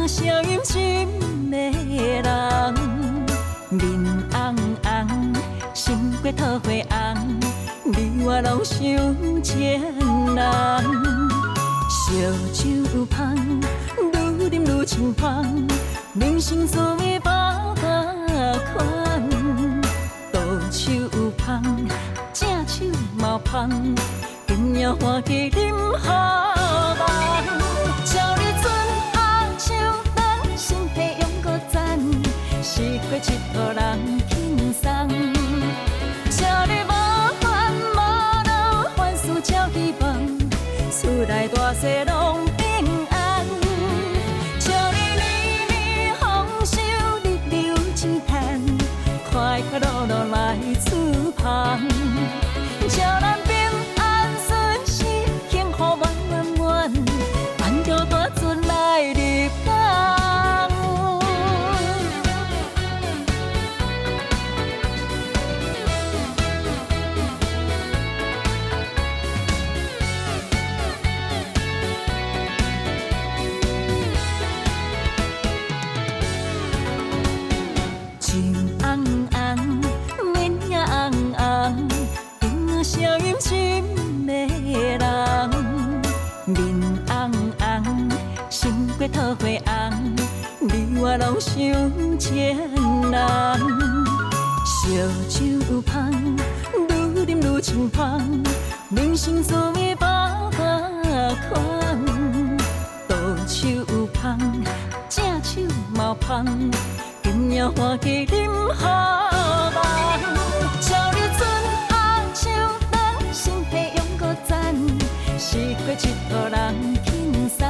声音深的人，面红红，心过桃花红，你我拢想情人。烧酒香，愈饮愈清芳，人生滋味百款。倒手香，正手嘛香，今夜欢喜饮下梦。照你春红像灯，身体永搁赞，四季佚佗人轻松。照你无烦无恼，凡事照希望，厝内大细拢平安。照你年年丰收，日日有钱赚，快快乐乐来厝旁。照咱平安顺时，幸福满满满，办着大船来入港。情红红，面也红红，听声音深的人，面红红，心过桃花红，你我拢想情人。烧酒香，愈饮愈清芳，人生滋味百款。倒手香，正手嘛香，今夜欢喜饮下梦。照你春红像灯，身体永搁赞，四季佚佗人轻松。